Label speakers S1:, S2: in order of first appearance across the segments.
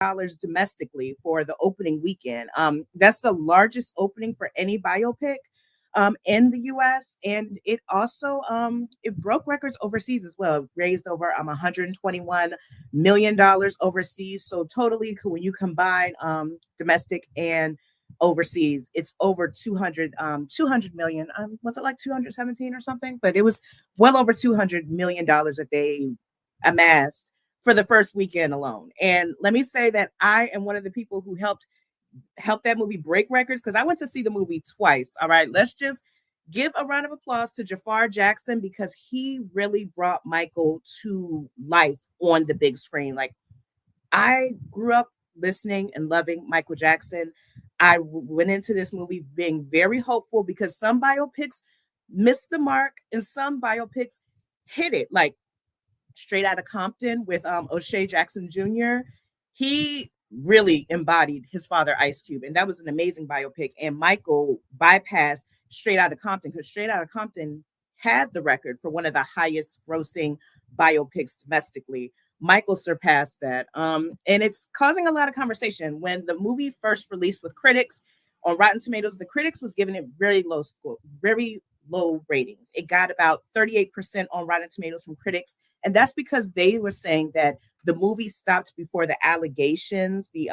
S1: dollars domestically for the opening weekend. That's the largest opening for any biopic in the US. And it also it broke records overseas as well. It raised over $121 million overseas. So totally when you combine domestic and overseas, it's over 200 million. Was it like 217 or something? But it was well over $200 million that they amassed for the first weekend alone. And let me say that I am one of the people who help that movie break records because I went to see the movie twice. All right, let's just give a round of applause to Jafar Jackson because he really brought Michael to life on the big screen. Like I grew up listening and loving Michael Jackson. Went into this movie being very hopeful because some biopics missed the mark and some biopics hit it. Like Straight Outta Compton with O'Shea Jackson Jr. He really embodied his father, Ice Cube, and that was an amazing biopic. And Michael bypassed Straight Outta Compton because Straight Outta Compton had the record for one of the highest grossing biopics domestically. Michael surpassed that. And it's causing a lot of conversation. When the movie first released with critics on Rotten Tomatoes, the critics was giving it very low score, very low ratings. It got about 38% on Rotten Tomatoes from critics. And that's because they were saying that the movie stopped before the allegations, the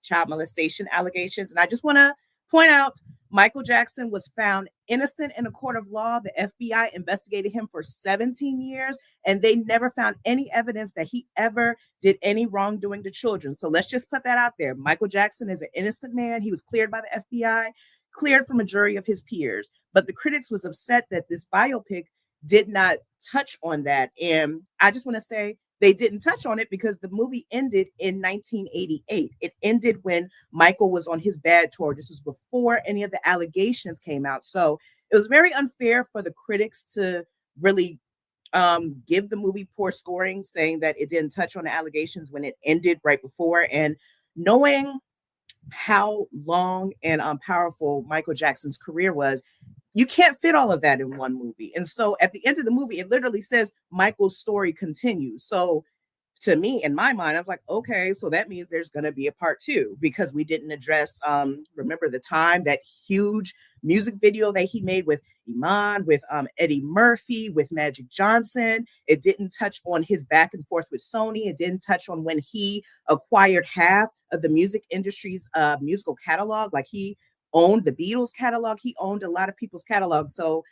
S1: child molestation allegations. And I just want to point out Michael Jackson was found innocent in a court of law. The FBI investigated him for 17 years, and they never found any evidence that he ever did any wrongdoing to children. So let's just put that out there. Michael Jackson is an innocent man. He was cleared by the FBI, cleared from a jury of his peers. But the critics was upset that this biopic did not touch on that. And I just want to say they didn't touch on it because the movie ended in 1988. It ended when Michael was on his bad tour. This was before any of the allegations came out. So it was very unfair for the critics to really give the movie poor scoring, saying that it didn't touch on the allegations when it ended right before. And knowing how long and powerful Michael Jackson's career was, you can't fit all of that in one movie. And so at the end of the movie, it literally says Michael's story continues. So to me, in my mind, I was like, okay, so that means there's going to be a part two because we didn't address, remember the time, that huge music video that he made with Iman, with Eddie Murphy, with Magic Johnson. It didn't touch on his back and forth with Sony. It didn't touch on when he acquired half of the music industry's musical catalog. Like he owned the Beatles catalog. He owned a lot of people's catalog. So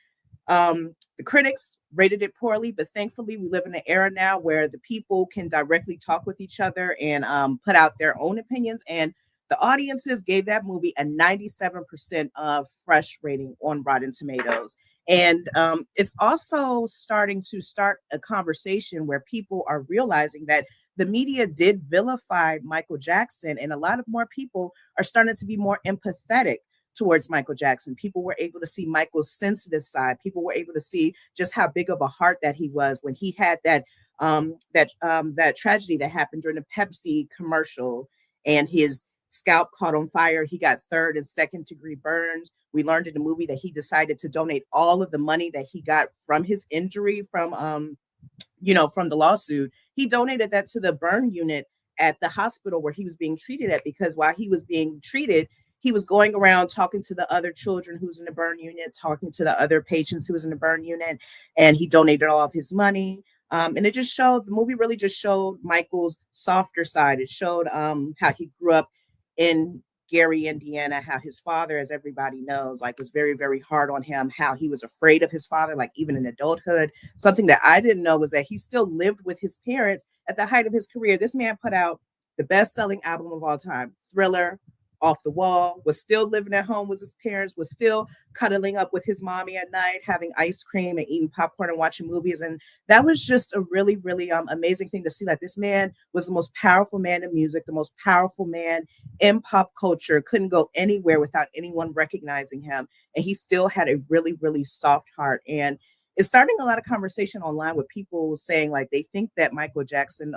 S1: the critics rated it poorly, but thankfully we live in an era now where the people can directly talk with each other and put out their own opinions. And the audiences gave that movie a 97% of fresh rating on Rotten Tomatoes. And it's also starting to start a conversation where people are realizing that the media did vilify Michael Jackson, and a lot of more people are starting to be more empathetic towards Michael Jackson. People were able to see Michael's sensitive side. People were able to see just how big of a heart that he was when he had that tragedy that happened during the Pepsi commercial, and his scalp caught on fire. He got third and second degree burns. We learned in the movie that he decided to donate all of the money that he got from his injury from the lawsuit. He donated that to the burn unit at the hospital where he was being treated at, because while he was being treated, he was going around talking to the other children who was in the burn unit, talking to the other patients who was in the burn unit, and he donated all of his money. And it just showed, the movie really just showed Michael's softer side. It showed how he grew up in Gary, Indiana, how his father, as everybody knows, like was very, very hard on him, how he was afraid of his father, like even in adulthood. Something that I didn't know was that he still lived with his parents at the height of his career. This man put out the best-selling album of all time, Thriller, Off the Wall, was still living at home with his parents, was still cuddling up with his mommy at night, having ice cream and eating popcorn and watching movies. And that was just a really, really amazing thing to see. Like this man was the most powerful man in music, the most powerful man in pop culture, couldn't go anywhere without anyone recognizing him. And he still had a really, really soft heart. And it's starting a lot of conversation online with people saying like they think that Michael Jackson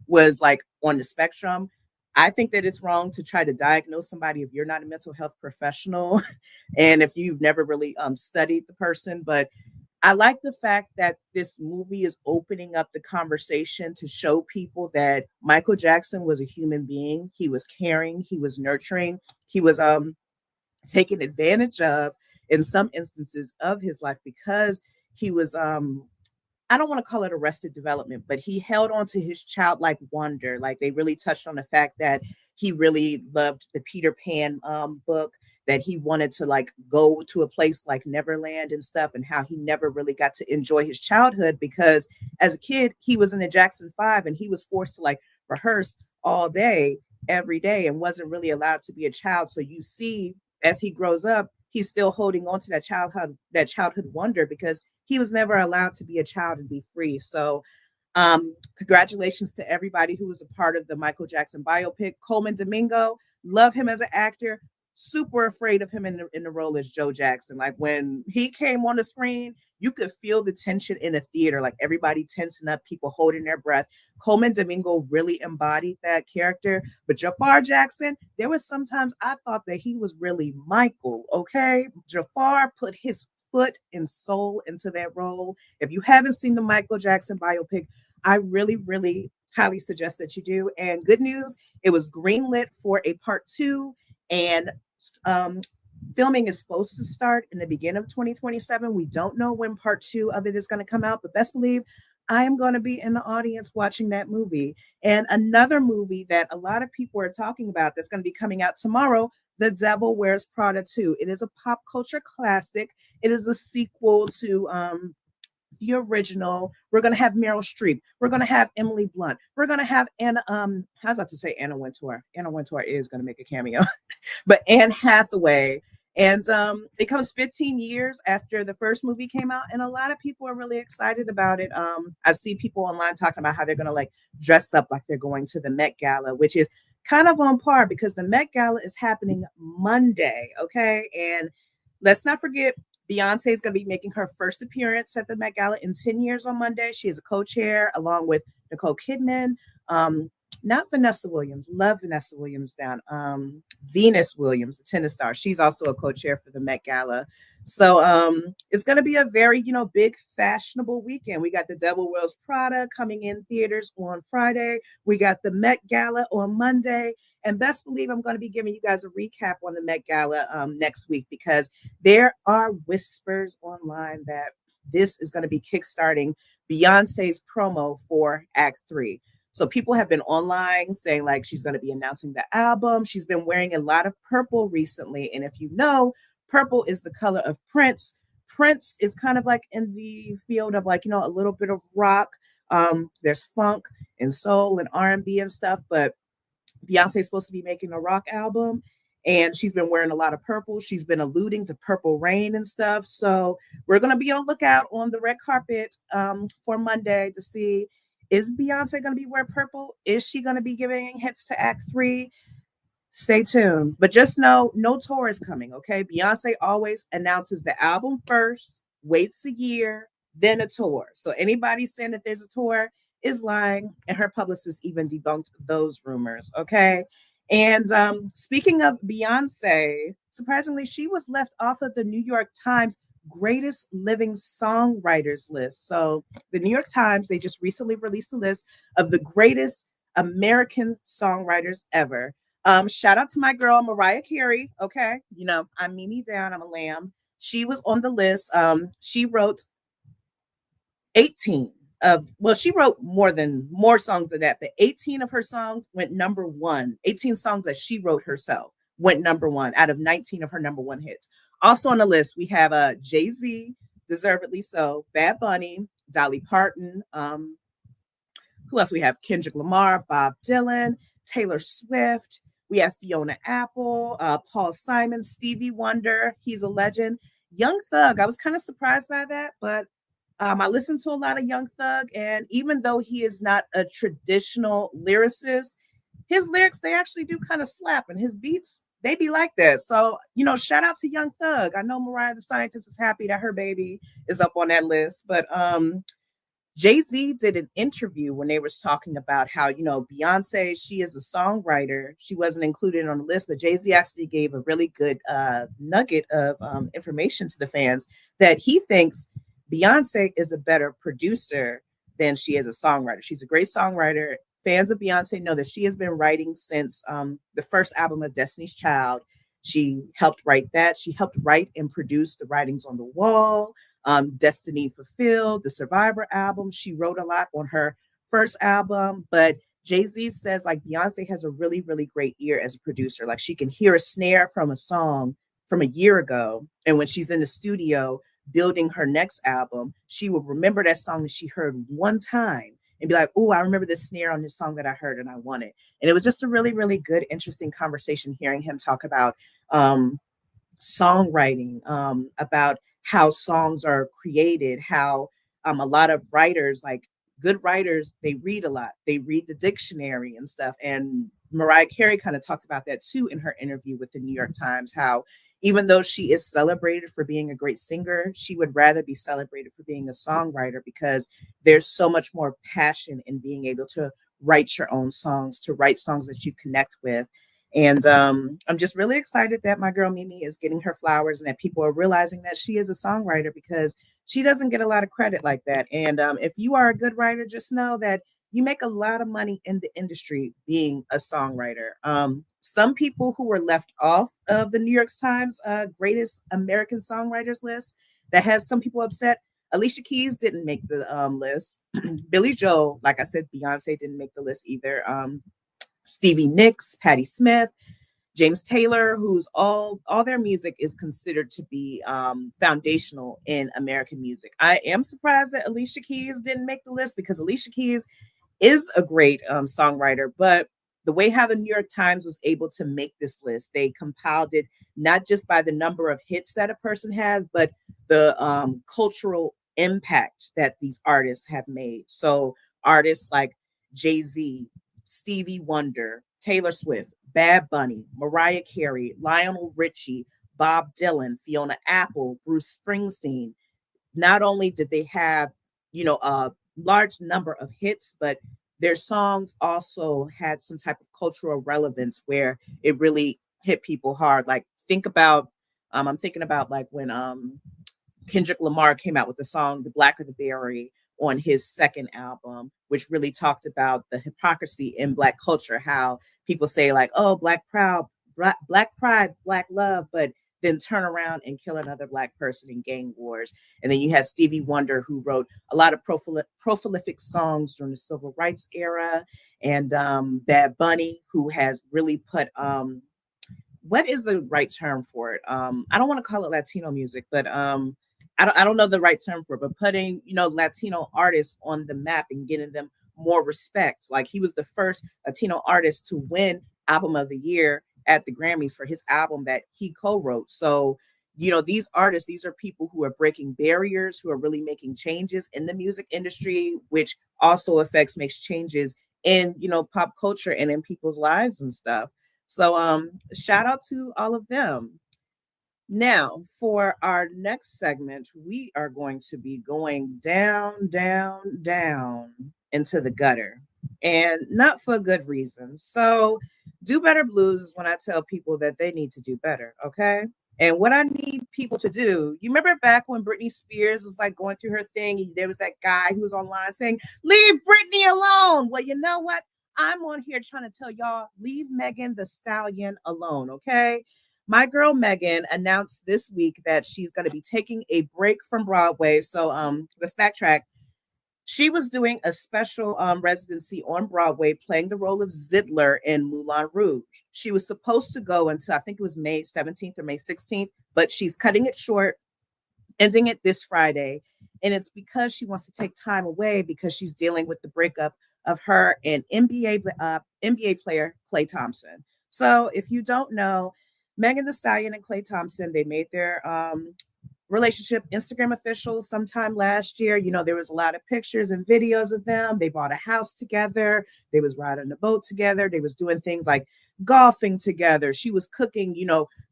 S1: was like on the spectrum. I think that it's wrong to try to diagnose somebody if you're not a mental health professional and if you've never really studied the person. But I like the fact that this movie is opening up the conversation to show people that Michael Jackson was a human being. He was caring, he was nurturing, he was taken advantage of in some instances of his life because he was I don't want to call it arrested development, but he held on to his childlike wonder. Like they really touched on the fact that he really loved the Peter Pan book, that he wanted to like go to a place like Neverland and stuff, and how he never really got to enjoy his childhood because as a kid, he was in the Jackson Five and he was forced to like rehearse all day, every day, and wasn't really allowed to be a child. So you see, as he grows up, he's still holding on to that childhood wonder because he was never allowed to be a child and be free. So, congratulations to everybody who was a part of the Michael Jackson biopic. Coleman Domingo, love him as an actor. Super afraid of him in the role as Joe Jackson. Like when he came on the screen, you could feel the tension in a theater, like everybody tensing up, people holding their breath. Coleman Domingo really embodied that character. But Jafar Jackson, there was sometimes I thought that he was really Michael. Okay, Jafar put his foot and soul into that role. If you haven't seen the Michael Jackson biopic, I really, really highly suggest that you do. And good news, it was greenlit for a part two, and um, filming is supposed to start in the beginning of 2027. We don't know when part two of it is going to come out, but best believe I am going to be in the audience watching that movie. And another movie that a lot of people are talking about that's going to be coming out tomorrow, The Devil Wears Prada 2. It is a pop culture classic. It is a sequel to the original. We're gonna have Meryl Streep. We're gonna have Emily Blunt. We're gonna have Anna. I was about to say Anna Wintour. Anna Wintour is gonna make a cameo, but Anne Hathaway. And it comes 15 years after the first movie came out, and a lot of people are really excited about it. I see people online talking about how they're gonna like dress up like they're going to the Met Gala, which is kind of on par because the Met Gala is happening Monday. Okay, and let's not forget Beyonce is going to be making her first appearance at the Met Gala in 10 years on Monday. She is a co-chair along with Nicole Kidman. Not Vanessa Williams. Love Vanessa Williams down. Venus Williams, the tennis star. She's also a co-chair for the Met Gala. So it's going to be a very, big fashionable weekend. We got the Devil Wears Prada coming in theaters on Friday. We got the Met Gala on Monday. And best believe I'm going to be giving you guys a recap on the Met Gala next week because there are whispers online that this is going to be kickstarting Beyonce's promo for Act 3. So people have been online saying like she's going to be announcing the album. She's been wearing a lot of purple recently. And if you know, purple is the color of Prince. Prince is kind of like in the field of like, a little bit of rock. There's funk and soul and R&B and stuff, but Beyonce is supposed to be making a rock album, and she's been wearing a lot of purple. She's been alluding to Purple Rain and stuff. So we're going to be on lookout on the red carpet for Monday to see, is Beyonce going to be wearing purple? Is she going to be giving hits to Act 3? Stay tuned. But just know, no tour is coming, okay? Beyonce always announces the album first, waits a year, then a tour. So anybody saying that there's a tour is lying, and her publicist even debunked those rumors, okay? And speaking of Beyonce, surprisingly, she was left off of the New York Times Greatest Living Songwriters list. So the New York Times, they just recently released a list of the greatest American songwriters ever. Shout out to my girl Mariah Carey. Okay, I'm Mimi down. I'm a lamb. She was on the list. She wrote 18 she wrote more songs than that, but 18 of her songs went number one. 18 songs that she wrote herself went number one out of 19 of her number one hits. Also on the list, we have Jay-Z, deservedly so, Bad Bunny, Dolly Parton, who else we have? Kendrick Lamar, Bob Dylan, Taylor Swift. We have Fiona Apple, Paul Simon, Stevie Wonder. He's a legend. Young Thug. I was kind of surprised by that, but I listened to a lot of Young Thug, and even though he is not a traditional lyricist, his lyrics, they actually do kind of slap, and his beats, they be like that. So, shout out to Young Thug. I know Mariah the Scientist is happy that her baby is up on that list, but Jay-Z did an interview when they were talking about how, Beyonce, she is a songwriter. She wasn't included on the list, but Jay-Z actually gave a really good nugget of information to the fans that he thinks Beyonce is a better producer than she is a songwriter. She's a great songwriter. Fans of Beyonce know that she has been writing since the first album of Destiny's Child. She helped write that. She helped write and produce The Writings on the Wall, Destiny Fulfilled, the Survivor album. She wrote a lot on her first album, but Jay-Z says like Beyonce has a really, really great ear as a producer. Like she can hear a snare from a song from a year ago. And when she's in the studio building her next album, she will remember that song that she heard one time and be like, oh, I remember this snare on this song that I heard and I want it. And it was just a really, really good, interesting conversation hearing him talk about songwriting, about how songs are created, how a lot of writers, like good writers, they read a lot. They read the dictionary and stuff. And Mariah Carey kind of talked about that too in her interview with the New York Times, how even though she is celebrated for being a great singer, she would rather be celebrated for being a songwriter because there's so much more passion in being able to write your own songs, to write songs that you connect with. And I'm just really excited that my girl Mimi is getting her flowers and that people are realizing that she is a songwriter because she doesn't get a lot of credit like that. And if you are a good writer, just know that you make a lot of money in the industry being a songwriter. Some people who were left off of the New York Times Greatest American Songwriters list that has some people upset. Alicia Keys didn't make the list. Billy Joel, like I said, Beyonce didn't make the list either. Stevie Nicks, Patti Smith, James Taylor, who's all their music is considered to be foundational in American music. I am surprised that Alicia Keys didn't make the list because Alicia Keys is a great songwriter, but the way how the New York Times was able to make this list, they compiled it not just by the number of hits that a person has, but the cultural impact that these artists have made. So artists like Jay-Z, Stevie Wonder, Taylor Swift, Bad Bunny, Mariah Carey, Lionel Richie, Bob Dylan, Fiona Apple, Bruce Springsteen. Not only did they have, a large number of hits, but their songs also had some type of cultural relevance where it really hit people hard. Like I'm thinking about like when Kendrick Lamar came out with the song "The Blacker the Berry" on his second album, which really talked about the hypocrisy in Black culture, how people say like, oh, Black proud, Black pride, Black love, but then turn around and kill another Black person in gang wars. And then you have Stevie Wonder, who wrote a lot of prolific songs during the civil rights era, and Bad Bunny, who has really put what is the right term for it? I don't want to call it Latino music, but I don't know the right term for it, but putting, Latino artists on the map and getting them more respect. Like he was the first Latino artist to win Album of the Year at the Grammys for his album that he co-wrote. So, these artists, these are people who are breaking barriers, who are really making changes in the music industry, which also makes changes in, pop culture and in people's lives and stuff. So shout out to all of them. Now, for our next segment, we are going to be going down, down, down into the gutter, and not for good reasons. So, do better blues is when I tell people that they need to do better, okay? And what I need people to do, you remember back when Britney Spears was like going through her thing, and there was that guy who was online saying, "Leave Britney alone." Well, you know what? I'm on here trying to tell y'all, leave Megan Thee Stallion alone, okay? My girl Megan announced this week that she's going to be taking a break from Broadway. So let's backtrack. She was doing a special residency on Broadway playing the role of Zidler in Moulin Rouge. She was supposed to go until I think it was May 17th or May 16th, but she's cutting it short, ending it this Friday. And it's because she wants to take time away because she's dealing with the breakup of her and NBA player Klay Thompson. So if you don't know, Megan Thee Stallion and Klay Thompson, they made their relationship Instagram official sometime last year. There was a lot of pictures and videos of them. They bought a house together. They was riding a boat together. They was doing things like golfing together. She was cooking,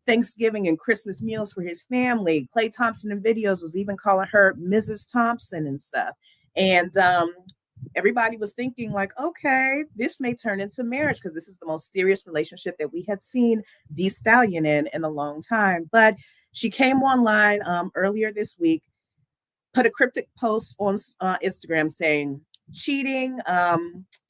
S1: Thanksgiving and Christmas meals for his family. Klay Thompson in videos was even calling her Mrs. Thompson and stuff. And everybody was thinking like, okay, this may turn into marriage because this is the most serious relationship that we have seen Thee Stallion in a long time. But she came online earlier this week put a cryptic post on Instagram saying cheating,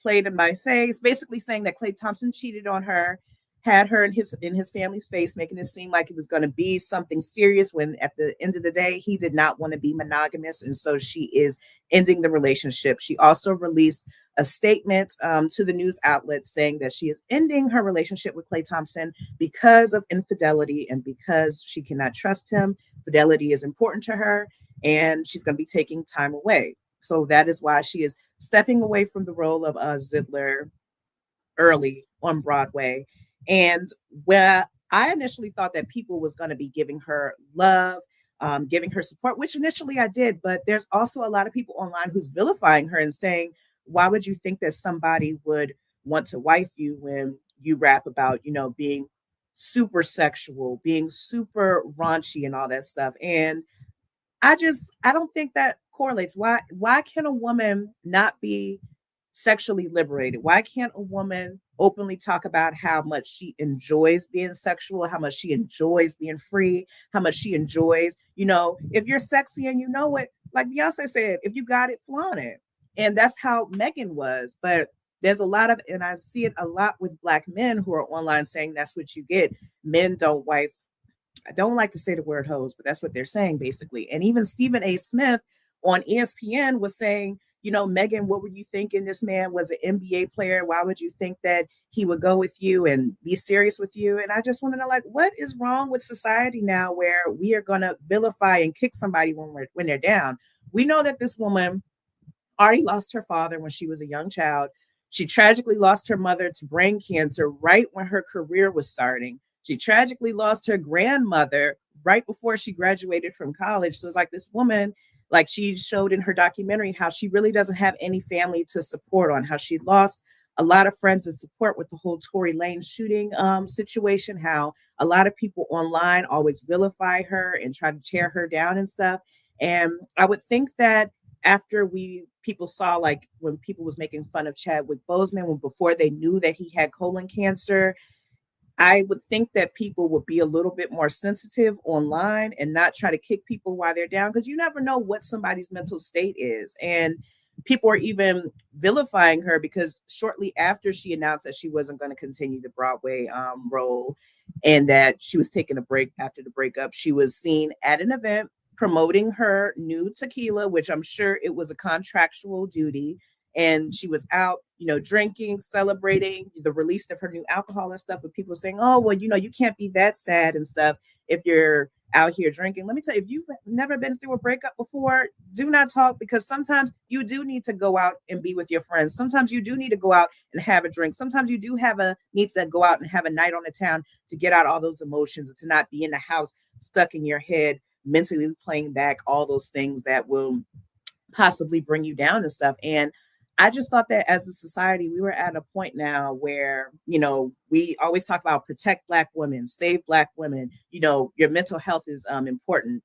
S1: played in my face, basically saying that Klay Thompson cheated on her, had her in his family's face, making it seem like it was going to be something serious. When at the end of the day, he did not want to be monogamous, and so she is ending the relationship. She also released a statement to the news outlet saying that she is ending her relationship with Klay Thompson because of infidelity and because she cannot trust him. Fidelity is important to her, and she's going to be taking time away. So that is why she is stepping away from the role of Zidler early on Broadway. And where I initially thought that people was going to be giving her love, giving her support, which initially I did, but there's also a lot of people online who's vilifying her and saying, why would you think that somebody would want to wife you when you rap about, being super sexual, being super raunchy and all that stuff? And I don't think that correlates. Why can a woman not be sexually liberated? Why can't a woman openly talk about how much she enjoys being sexual, how much she enjoys being free, how much she enjoys, if you're sexy and you know it, like Beyonce said, if you got it, flaunt it. And that's how Megan was. But there's a lot of, and I see it a lot with Black men who are online saying that's what you get. Men don't wife, I don't like to say the word hoes, but that's what they're saying basically. And even Stephen A. Smith on ESPN was saying, Megan, what were you thinking? This man was an NBA player. Why would you think that he would go with you and be serious with you? And I just want to know, like, what is wrong with society now where we are going to vilify and kick somebody when they're down? We know that this woman already lost her father when she was a young child. She tragically lost her mother to brain cancer right when her career was starting. She tragically lost her grandmother right before she graduated from college. So it's like this woman, like she showed in her documentary, how she really doesn't have any family to support on, how she lost a lot of friends and support with the whole Tory Lane shooting situation, how a lot of people online always vilify her and try to tear her down and stuff. And I would think that after people saw, like when people was making fun of Chadwick Boseman when before they knew that he had colon cancer, I would think that people would be a little bit more sensitive online and not try to kick people while they're down, because you never know what somebody's mental state is. And people are even vilifying her because shortly after she announced that she wasn't going to continue the Broadway role and that she was taking a break after the breakup, she was seen at an event promoting her new tequila, which I'm sure it was a contractual duty. And she was out, drinking, celebrating the release of her new alcohol and stuff, with people saying, oh, well, you can't be that sad and stuff if you're out here drinking. Let me tell you, if you've never been through a breakup before, do not talk, because sometimes you do need to go out and be with your friends. Sometimes you do need to go out and have a drink. Sometimes you do need to go out and have a night on the town to get out all those emotions and to not be in the house stuck in your head, mentally playing back all those things that will possibly bring you down and stuff. And I just thought that as a society, we were at a point now where, we always talk about protect Black women, save Black women, your mental health is important.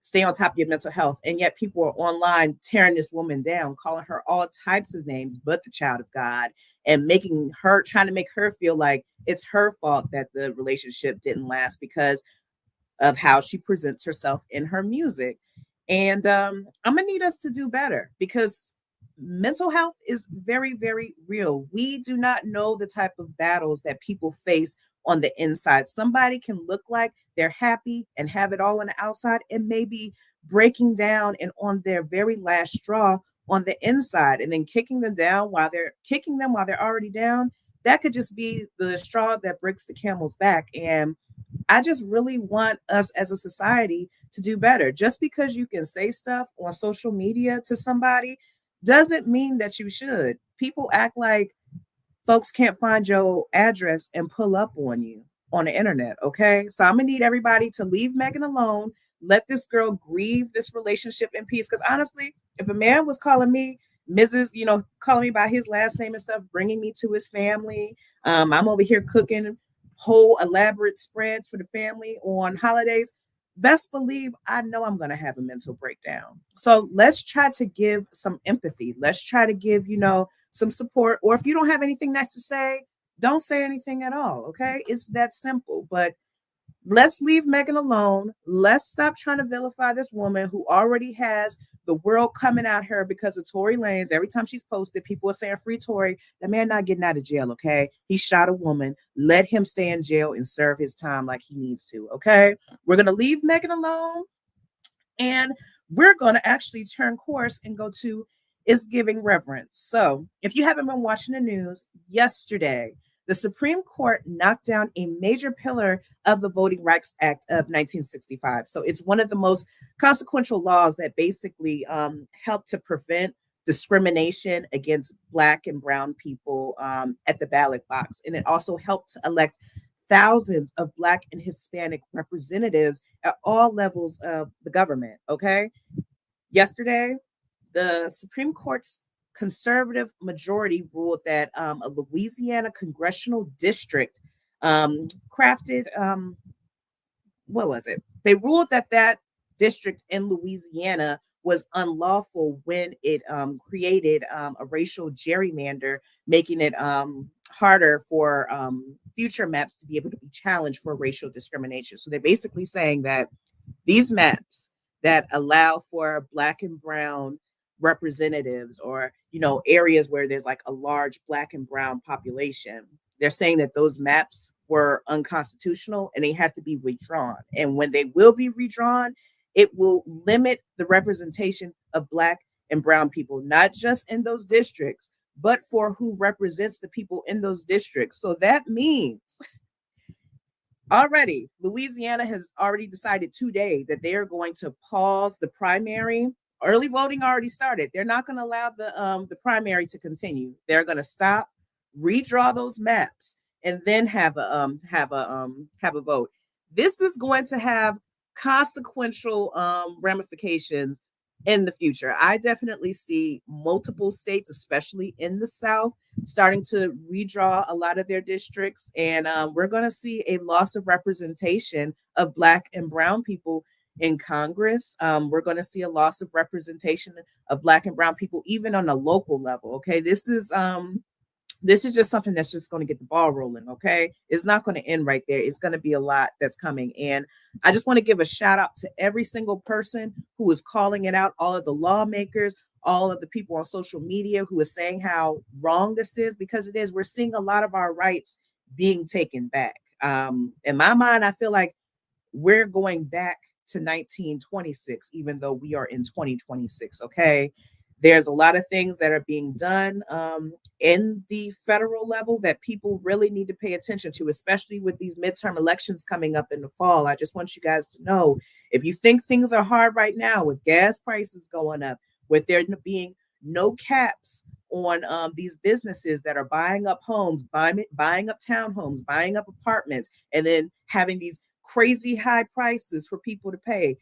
S1: Stay on top of your mental health. And yet people are online tearing this woman down, calling her all types of names, but the child of God, and trying to make her feel like it's her fault that the relationship didn't last because of how she presents herself in her music. And I'm gonna need us to do better, because mental health is very, very real. We do not know the type of battles that people face on the inside. Somebody can look like they're happy and have it all on the outside, and maybe breaking down and on their very last straw on the inside, and then kicking them while they're already down. That could just be the straw that breaks the camel's back. And I just really want us as a society to do better. Just because you can say stuff on social media to somebody doesn't mean that you should. People act like folks can't find your address and pull up on you on the internet. Okay. So I'm going to need everybody to leave Megan alone. Let this girl grieve this relationship in peace. Because honestly, if a man was calling me Mrs., calling me by his last name and stuff, bringing me to his family, I'm over here cooking whole elaborate spreads for the family on holidays, best believe I know I'm going to have a mental breakdown. So let's try to give some empathy. Let's try to give, some support. Or if you don't have anything nice to say, don't say anything at all. Okay. It's that simple. But Let's leave Megan alone. Let's stop trying to vilify this woman who already has the world coming at her because of Tory Lanez. Every time she's posted, people are saying free Tory. That man not getting out of jail, okay? He shot a woman. Let him stay in jail and serve his time like he needs to, okay? We're going to leave Megan alone, and we're going to actually turn course and go to Is Giving Reverence. So if you haven't been watching the news, yesterday, the Supreme Court knocked down a major pillar of the Voting Rights Act of 1965. So it's one of the most consequential laws that basically helped to prevent discrimination against Black and Brown people at the ballot box. And it also helped to elect thousands of Black and Hispanic representatives at all levels of the government. Okay. Yesterday, the Supreme Court's conservative majority ruled that a Louisiana congressional district crafted, what was it? They ruled that that district in Louisiana was unlawful when it created a racial gerrymander, making it harder for future maps to be able to be challenged for racial discrimination. So they're basically saying that these maps that allow for Black and Brown representatives, or areas where there's like a large Black and Brown population, they're saying that those maps were unconstitutional and they have to be withdrawn. And when they will be redrawn, it will limit the representation of Black and Brown people, not just in those districts, but for who represents the people in those districts. So that means already Louisiana has already decided today that they are going to pause the primary. Early voting already started. They're not going to allow the primary to continue. They're going to stop, redraw those maps, and then have a vote. This is going to have consequential ramifications in the future. I definitely see multiple states, especially in the South, starting to redraw a lot of their districts, and we're going to see a loss of representation of Black and Brown people in Congress. We're going to see a loss of representation of Black and Brown people even on a local level. Okay, this is just something that's just going to get the ball rolling. Okay, it's not going to end right there. It's going to be a lot that's coming. And I just want to give a shout out to every single person who is calling it out, all of the lawmakers, all of the people on social media who is saying how wrong this is, because it is. We're seeing a lot of our rights being taken back. In my mind, I feel like we're going back to 1926, even though we are in 2026. Okay, there's a lot of things that are being done in the federal level that people really need to pay attention to, especially with these midterm elections coming up in the fall. I just want you guys to know, if you think things are hard right now with gas prices going up, with there being no caps on these businesses that are buying up homes, buying up townhomes, buying up apartments, and then having these crazy high prices for people to pay.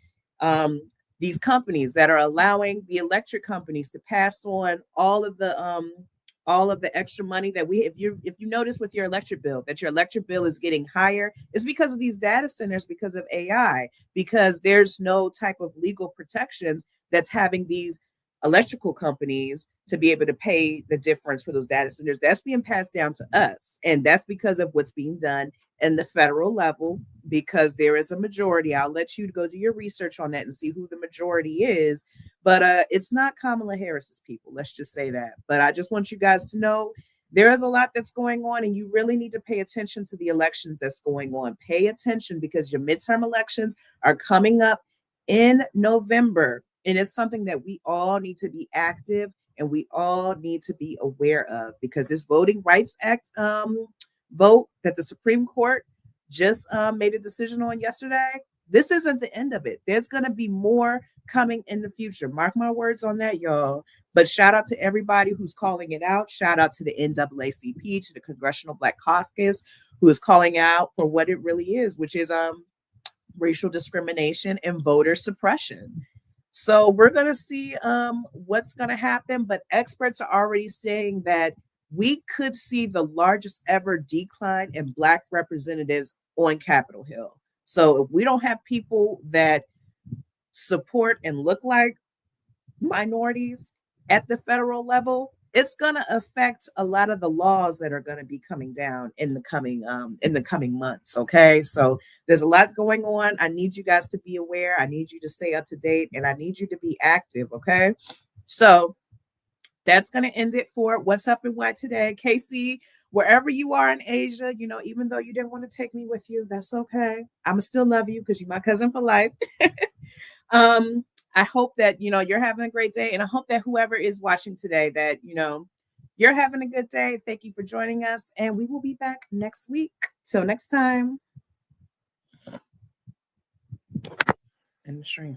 S1: These companies that are allowing the electric companies to pass on all of the extra money that if you notice with your electric bill, that your electric bill is getting higher, it's because of these data centers, because of AI, because there's no type of legal protections that's having these electrical companies to be able to pay the difference for those data centers. That's being passed down to us, and that's because of what's being done in the federal level, because there is a majority. I'll let you go do your research on that and see who the majority is, but it's not Kamala Harris's people, let's just say that. But I just want you guys to know there is a lot that's going on, and you really need to pay attention to the elections that's going on. Pay attention, because your midterm elections are coming up in November, and it's something that we all need to be active and we all need to be aware of, because this Voting Rights Act vote that the Supreme Court just made a decision on yesterday, this isn't the end of it. There's going to be more coming in the future. Mark my words on that, y'all. But shout out to everybody who's calling it out. Shout out to the NAACP, to the Congressional Black Caucus, who is calling out for what it really is, which is racial discrimination and voter suppression. So we're going to see what's going to happen, but experts are already saying that we could see the largest ever decline in Black representatives on Capitol Hill. So if we don't have people that support and look like minorities at the federal level, it's going to affect a lot of the laws that are going to be coming down in the coming months. Okay, so there's a lot going on. I need you guys to be aware. I need you to stay up to date, and I need you to be active. Okay, so that's going to end it for What's Up and Why today. Casey, wherever you are in Asia, even though you didn't want to take me with you, that's okay. I'ma still love you because you're my cousin for life. um, I hope that you're having a great day, and I hope that whoever is watching today, that you're having a good day. Thank you for joining us, and we will be back next week. Till next time. End the stream.